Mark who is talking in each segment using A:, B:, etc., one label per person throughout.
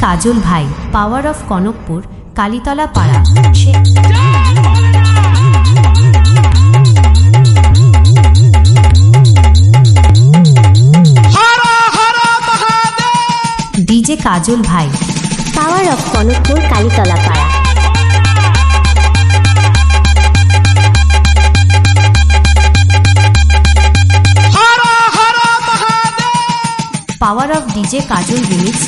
A: কাজল ভাই, পাওয়ার অফ কনকপুর, কালীতলা পাড়া। ডিজে কাজল ভাই,
B: পাওয়ার অফ কনকপুর, কালীতলা পাড়া।
A: Power of DJ Kajal remix.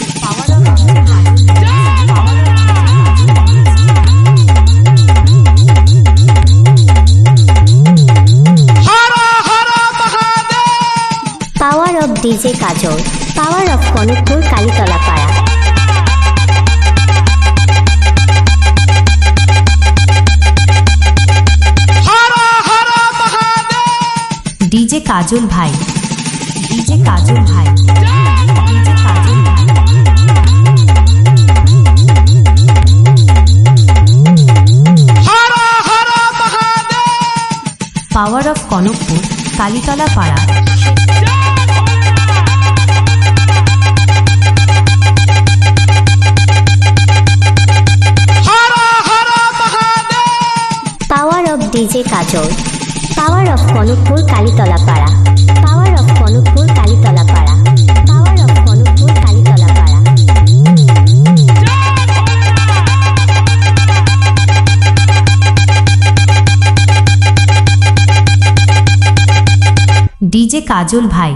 B: Power of DJ Kajal, power of Kanakpur, Kalitala পাড়া।
A: ডিজে কাজল ভাই, ডিজে কাজল ভাই, ডিজে কাজল ভাই। পাওয়ার অফ কনকপুর, কালীতলা পাড়া।
B: Power of DJ Kajal, power of Kanakpur, Kalitala পাড়া। পাওয়ার অফ কনকপুর, কালীতলা পাড়া। পাওয়ার অফ কনকপুর, কালীতলা পাড়া।
A: ডিজে কাজল ভাই।